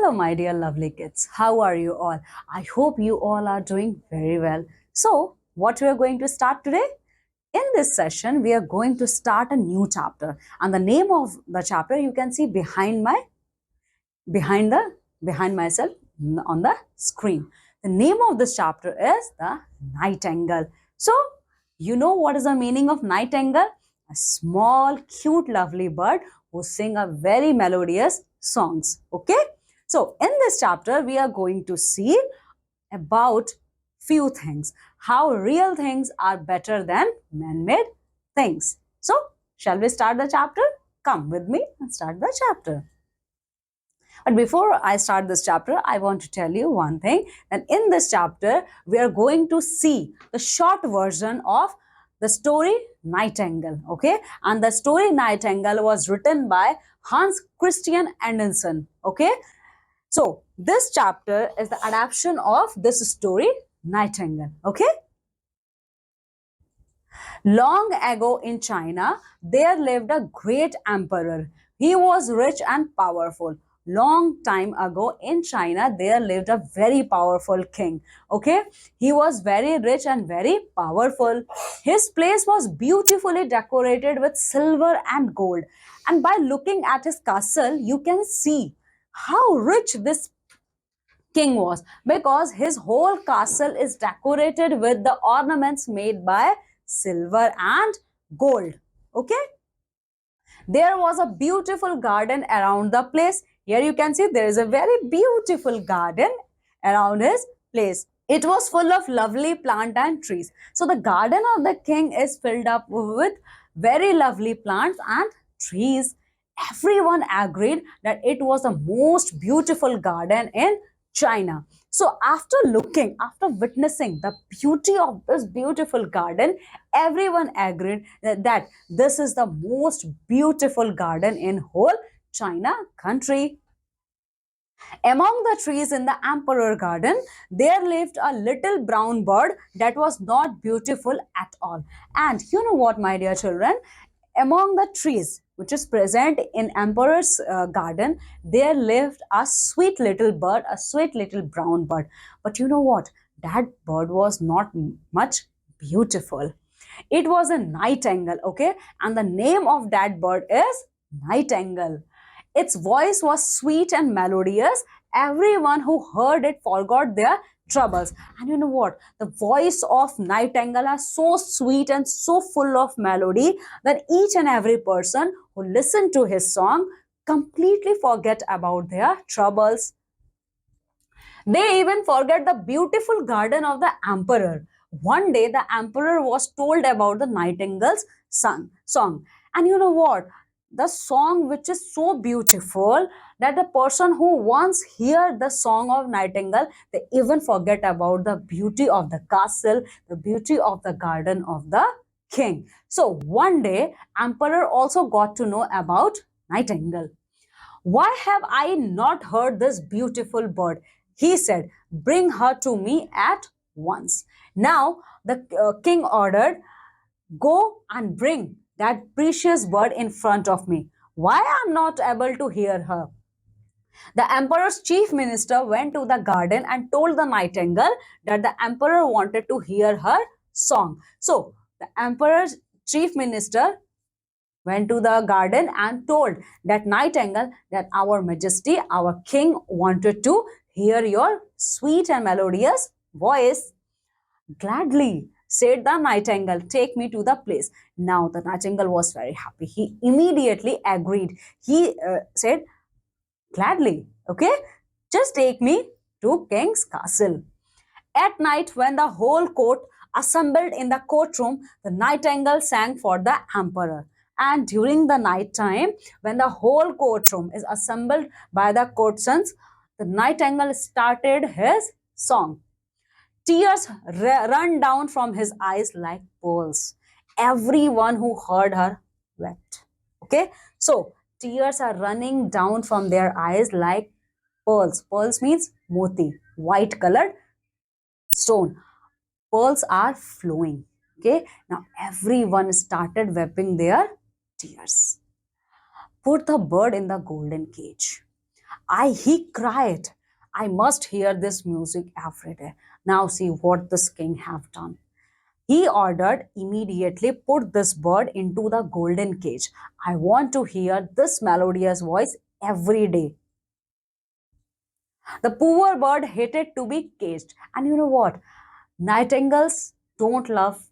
Hello, my dear lovely kids. How are you all? I hope you all are doing very well. So, what we are going to start today? In this session, we are going to start a new chapter, and the name of the chapter you can see behind the behind myself on the screen. The name of this chapter is the Nightingale. So, you know what is the meaning of Nightingale? A small, cute, lovely bird who sing a very melodious songs. Okay. So, in this chapter, we are going to see about few things. How real things are better than man-made things. So, shall we start the chapter? Come with me and start the chapter. But before I start this chapter, I want to tell you one thing. And in this chapter, we are going to see the short version of the story Nightingale. Okay. And the story Nightingale was written by Hans Christian Andersen. Okay. So this chapter is the adaptation of this story Nightingale. Okay. Long ago in China, there lived a great emperor. He was rich and powerful. Long time ago in China, there lived a very powerful king. Okay, he was very rich and very powerful. His place was beautifully decorated with silver and gold. And by looking at his castle, you can see how rich this king was, because his whole castle is decorated with the ornaments made by silver and gold. Okay, there was a beautiful garden around the place. Here you can see there is a very beautiful garden around his place. It was full of lovely plant and trees. So the garden of the king is filled up with very lovely plants and trees. Everyone agreed that it was the most beautiful garden in China. So after witnessing the beauty of this beautiful garden, everyone agreed that this is the most beautiful garden in whole China country. Among the trees in the emperor garden, there lived a little brown bird that was not beautiful at all. And you know what, my dear children? Among the trees which is present in emperor's garden, there lived a sweet little bird, a sweet little brown bird. But you know what? That bird was not much beautiful. It was a nightingale, okay? And the name of that bird is Nightingale. Its voice was sweet and melodious. Everyone who heard it forgot their troubles. And you know what? The voice of Nightingale is so sweet and so full of melody that each and every person who listened to his song completely forget about their troubles. They even forget the beautiful garden of the emperor. One day, the emperor was told about the nightingale's song. And you know what? The song which is so beautiful that the person who once hear the song of nightingale, they even forget about the beauty of the castle, the beauty of the garden of the king. So one day, emperor also got to know about nightingale. Why have I not heard this beautiful bird? He said, bring her to me at once. Now the king ordered, go and bring that precious bird in front of me. Why I am not able to hear her? The emperor's chief minister went to the garden and told the nightingale that the emperor wanted to hear her song. So the emperor's chief minister went to the garden and told that nightingale that our majesty, our king wanted to hear your sweet and melodious voice. Gladly, said the nightingale, take me to the place. Now the nightingale was very happy. He immediately agreed. He said, gladly, okay, just take me to king's castle. At night, when the whole court assembled in the courtroom, the nightingale sang for the emperor. And during the night time, when the whole courtroom is assembled by the courtesans, the nightingale started his song. Tears run down from his eyes like pearls. Everyone who heard her wept. Okay, so tears are running down from their eyes like pearls. Pearls means moti, white colored stone. Pearls are flowing. Okay, now everyone started weeping their tears. Put the bird in the golden cage. He cried, I must hear this music every day. Now see what this king have done. He ordered immediately put this bird into the golden cage. I want to hear this melodious voice every day. The poor bird hated to be caged. And you know what? Nightingales don't love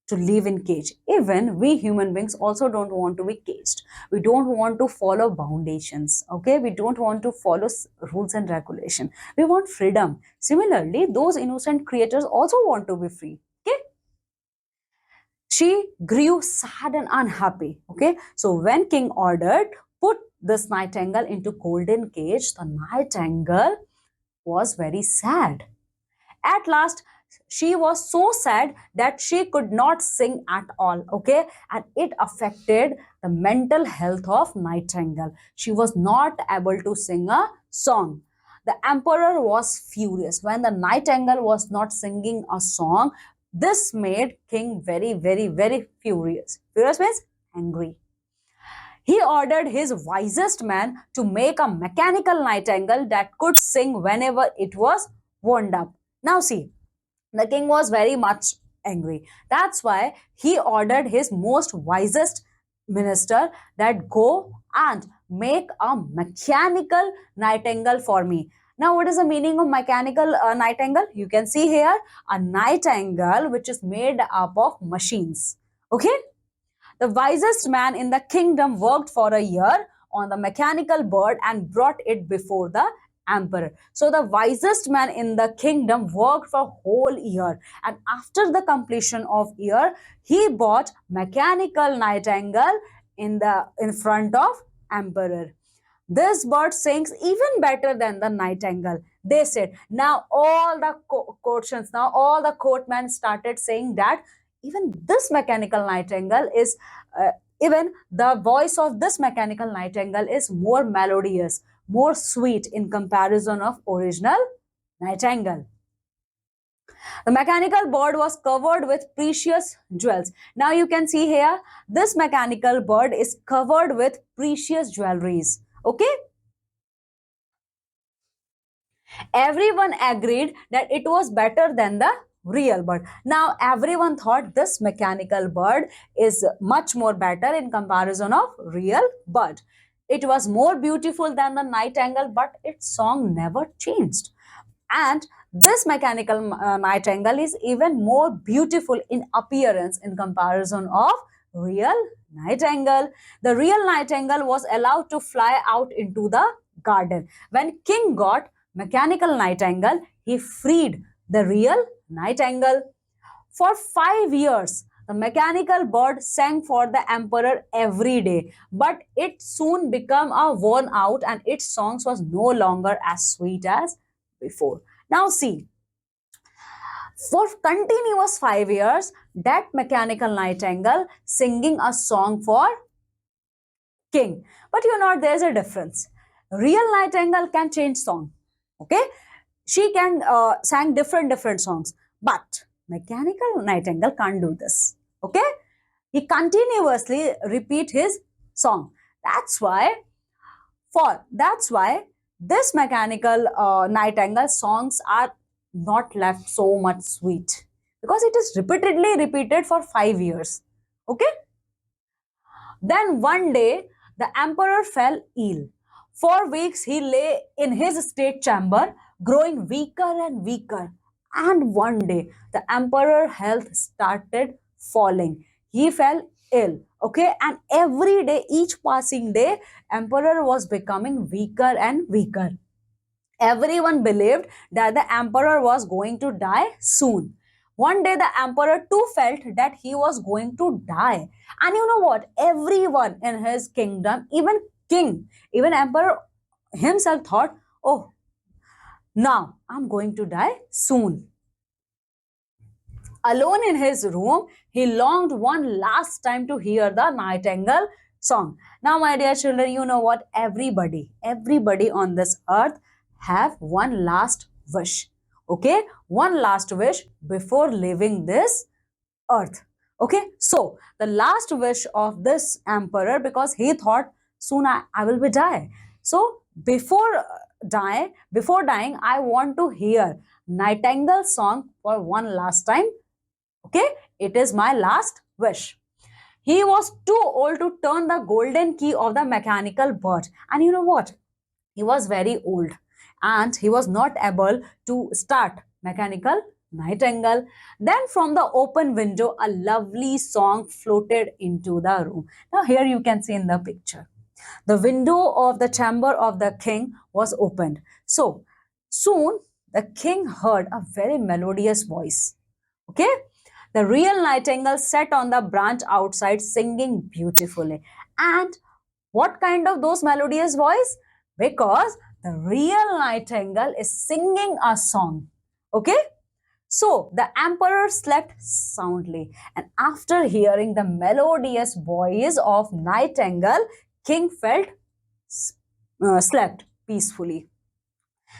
to live in cage. Even we human beings also don't want to be caged. We don't want to follow foundations. Okay, we don't want to follow rules and regulation. We want freedom. Similarly, those innocent creatures also want to be free. Okay, she grew sad and unhappy. Okay, so when king ordered put this nightingale into golden cage, the nightingale was very sad. At last, she was so sad that she could not sing at all. Okay, and it affected the mental health of Nightingale. She was not able to sing a song. The emperor was furious when the Nightingale was not singing a song. This made king very, very, very furious. Furious means angry. He ordered his wisest man to make a mechanical nightingale that could sing whenever it was wound up. Now, see, the king was very much angry. That's why he ordered his most wisest minister that go and make a mechanical nightingale for me. Now, what is the meaning of mechanical nightingale? You can see here a nightingale which is made up of machines. Okay, the wisest man in the kingdom worked for a year on the mechanical bird and brought it before the emperor. So the wisest man in the kingdom worked for a whole year, and after the completion of year, he bought mechanical nightingale in front of emperor. This bird sings even better than the nightingale. They said. Now all the courtians, now all the courtmen started saying that even this mechanical nightingale is, even the voice of this mechanical nightingale is more melodious, more sweet in comparison of original nightingale. The mechanical bird was covered with precious jewels. Now you can see here, this mechanical bird is covered with precious jewelries. Okay, everyone agreed that it was better than the real bird. Now everyone thought this mechanical bird is much more better in comparison of real bird. It was more beautiful than the nightingale, but its song never changed. And this mechanical nightingale is even more beautiful in appearance in comparison of real nightingale. The real nightingale was allowed to fly out into the garden. When king got mechanical nightingale, he freed the real nightingale. For 5 years, the mechanical bird sang for the emperor every day, but it soon became a worn out and its songs was no longer as sweet as before. Now see, for continuous 5 years, that mechanical nightingale singing a song for king. But you know, there's a difference. Real nightingale can change song. Okay, she can sang different songs, but mechanical nightingale can't do this. Okay, he continuously repeat his song. That's why that's why this mechanical nightingale songs are not left so much sweet, because it is repeatedly repeated for 5 years. Okay, then one day the emperor fell ill. For weeks he lay in his state chamber, growing weaker and weaker. And one day the emperor health started falling. He fell ill. Okay, and every day, each passing day, emperor was becoming weaker and weaker. Everyone believed that the emperor was going to die soon. One day, the emperor too felt that he was going to die. And you know what? Everyone in his kingdom, even king, even emperor himself thought, oh, now I'm going to die soon. Alone in his room, he longed one last time to hear the nightingale song. Now, my dear children, you know what? Everybody on this earth have one last wish. Okay? One last wish before leaving this earth. Okay? So, the last wish of this emperor, because he thought soon I will be die. So, Before dying, I want to hear Nightingale song for one last time. Okay, it is my last wish. He was too old to turn the golden key of the mechanical bird. And you know what? He was very old and he was not able to start mechanical Nightingale. Then from the open window, a lovely song floated into the room. Now here you can see in the picture. The window of the chamber of the king was opened. So soon the king heard a very melodious voice. Okay? The real nightingale sat on the branch outside singing beautifully. And what kind of those melodious voice? Because the real nightingale is singing a song. Okay? So the emperor slept soundly, and after hearing the melodious voice of nightingale, king felt slept peacefully.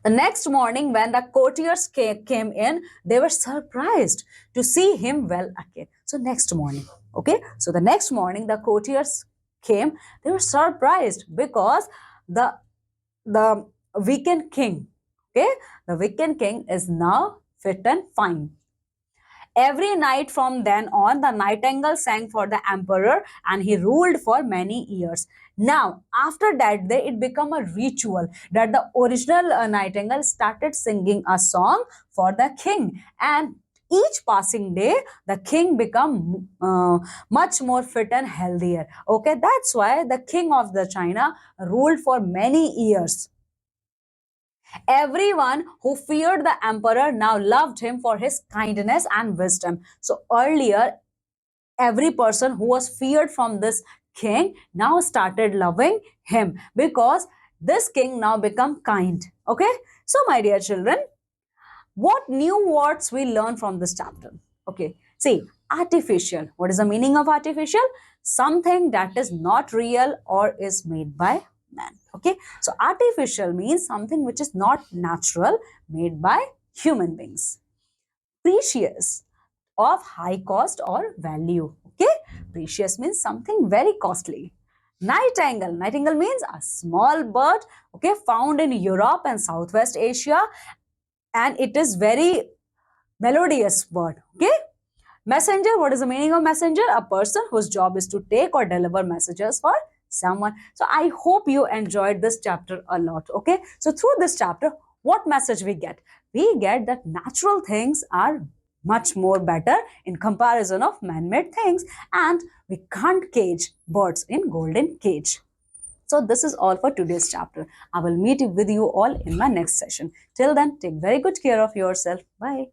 The next morning, when the courtiers came in, they were surprised to see him well again. So next morning, okay. So the next morning, the courtiers came. They were surprised because the the weekend king, okay, the weekend king is now fit and fine. Every night from then on, the nightingale sang for the emperor and he ruled for many years. Now, after that day, it became a ritual that the original nightingale started singing a song for the king. And each passing day, the king become much more fit and healthier. Okay, that's why the king of the China ruled for many years. Everyone who feared the emperor now loved him for his kindness and wisdom. So earlier, every person who was feared from this king now started loving him because this king now become kind. Okay. So my dear children, what new words we learn from this chapter? Okay. See, artificial. What is the meaning of artificial? Something that is not real or is made by man. Okay. So artificial means something which is not natural, made by human beings. Precious, of high cost or value. Okay. Precious means something very costly. Nightingale. Nightingale means a small bird, okay, found in Europe and Southwest Asia, and it is very melodious bird. Okay. Messenger. What is the meaning of messenger? A person whose job is to take or deliver messages for someone. So I hope you enjoyed this chapter a lot. Okay. So through this chapter, what message we get? We get that natural things are much more better in comparison of man-made things, and we can't cage birds in golden cage. So this is all for today's chapter. I will meet with you all in my next session. Till then, take very good care of yourself. Bye.